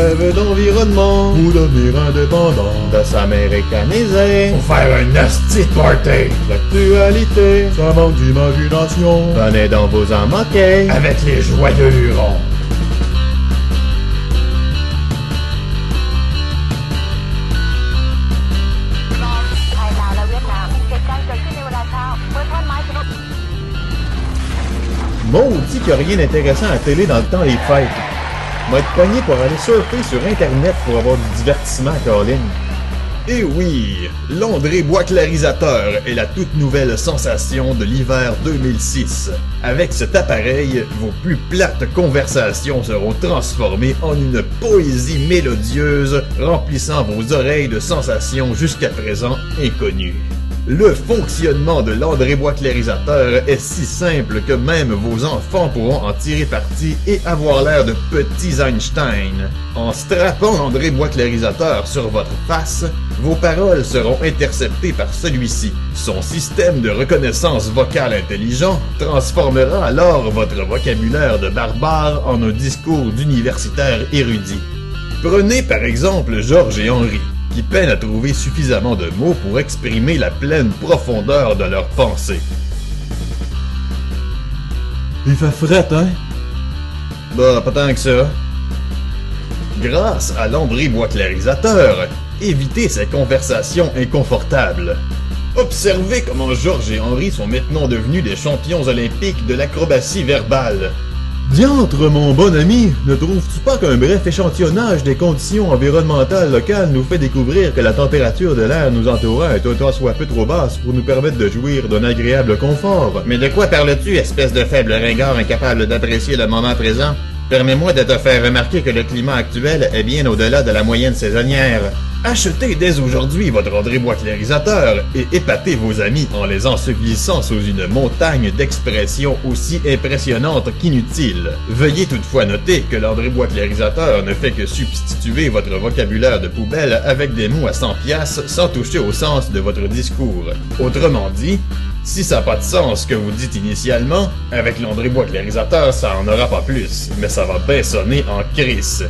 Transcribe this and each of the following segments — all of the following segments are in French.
rêve d'environnement ou devenir indépendant, de s'américaniser, pour faire un asti de party. l'actualité, Ça manque d'imagination, venez donc vous en moquer. avec les joyeux Hurons.ไทยลาวและเวียดนามเหตุการณ์เกิดขึ้นในเวลาเช้าเมื่อท่อนไม้สนุก Maudit qu'il n'y a rien d'intéressant à la télé dans le temps des fêtes. M'a être pogné pour aller surfer sur Internet pour avoir du divertissement à Colin. Et oui, l'André Bois Clarisateur est la toute nouvelle sensation de l'hiver 2006. Avec cet appareil, vos plus plates conversations seront transformées en une poésie mélodieuse remplissant vos oreilles de sensations jusqu'à présent inconnues. Le fonctionnement de l'André Bois Clarisateur est si simple que même vos enfants pourront en tirer parti et avoir l'air de petits Einstein. En strappant l'André Bois Clarisateur sur votre face, vos paroles seront interceptées par celui-ci. Son système de reconnaissance vocale intelligent transformera alors votre vocabulaire de barbare en un discours d'universitaire érudit. Prenez par exemple Georges et Henri, qui peinent à trouver suffisamment de mots pour exprimer la pleine profondeur de leurs pensées. Il fait fret, hein? Bah, pas tant que ça. Grâce à l'André Bois Clarisateur, évitez ces conversations inconfortables. Observez comment Georges et Henri sont maintenant devenus des champions olympiques de l'acrobatie verbale. Diantre, mon bon ami, ne trouves-tu pas qu'un bref échantillonnage des conditions environnementales locales nous fait découvrir que la température de l'air nous entourant est un tant soit peu trop basse pour nous permettre de jouir d'un agréable confort? Mais de quoi parles-tu, espèce de faible ringard incapable d'apprécier le moment présent? Permets-moi de te faire remarquer que le climat actuel est bien au-delà de la moyenne saisonnière. Achetez dès aujourd'hui votre André Bois Clarisateur et épatez vos amis en les ensevelissant sous une montagne d'expressions aussi impressionnantes qu'inutiles. Veuillez toutefois noter que l'André Bois Clarisateur ne fait que substituer votre vocabulaire de poubelle avec des mots à 100 piastres sans toucher au sens de votre discours. Autrement dit, si ça n'a pas de sens ce que vous dites initialement, avec l'André Bois Clarisateur ça en aura pas plus, mais ça va bien sonner en crisse.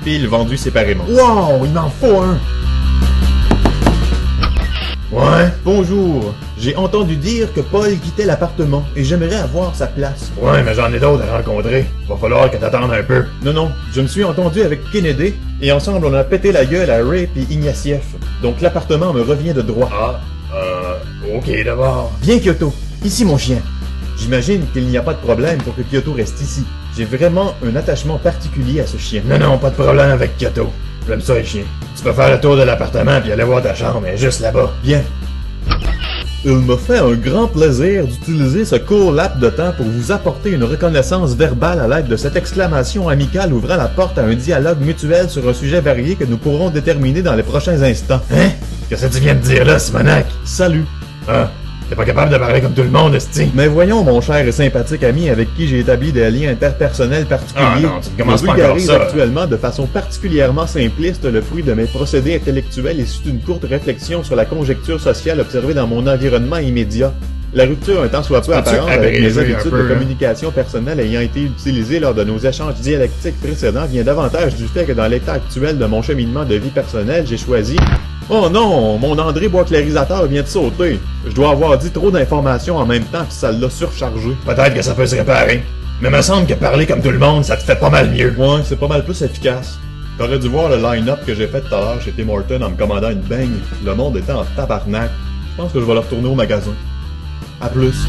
Piles vendues séparément. Wow, il m'en faut un! Ouais? Bonjour, j'ai entendu dire que Paul quittait l'appartement et j'aimerais avoir sa place. Ouais, mais j'en ai d'autres à rencontrer. Va falloir que t'attendes un peu. Non, je me suis entendu avec Kennedy et ensemble on a pété la gueule à Ray et Ignatieff. Donc l'appartement me revient de droit. Ok d'abord. Viens Kyoto, ici mon chien. J'imagine qu'il n'y a pas de problème pour que Kyoto reste ici. J'ai vraiment un attachement particulier à ce chien. Non, pas de problème avec Kyoto. J'aime ça les chiens. Tu peux faire le tour de l'appartement puis aller voir ta chambre, mais juste là-bas. Bien. Il me fait un grand plaisir d'utiliser ce court laps de temps pour vous apporter une reconnaissance verbale à l'aide de cette exclamation amicale ouvrant la porte à un dialogue mutuel sur un sujet varié que nous pourrons déterminer dans les prochains instants. Hein? Qu'est-ce que tu viens de dire là, Simonac? Salut. Ah, t'es pas capable de parler comme tout le monde, esti? Mais voyons, mon cher et sympathique ami avec qui j'ai établi des liens interpersonnels particuliers. Ah non, tu ne commences je pas encore vulgarise ça. actuellement de façon particulièrement simpliste le fruit de mes procédés intellectuels issus d'une courte réflexion sur la conjecture sociale observée dans mon environnement immédiat. La rupture un tant soit peu Peux-tu apparente avec mes abréger un habitudes peu, de hein? communication personnelle ayant été utilisées lors de nos échanges dialectiques précédents vient davantage du fait que dans l'état actuel de mon cheminement de vie personnelle, j'ai choisi... Oh non, mon André Bois Clarisateur vient de sauter. Je dois avoir dit trop d'informations en même temps puis ça l'a surchargé. Peut-être que ça peut se réparer. Mais me semble que parler comme tout le monde, ça te fait pas mal mieux. Ouais, c'est pas mal plus efficace. T'aurais dû voir le line-up que j'ai fait tout à l'heure chez Tim Hortons en me commandant une beigne. Le monde était en tabarnak. Je pense que je vais le retourner au magasin. À plus.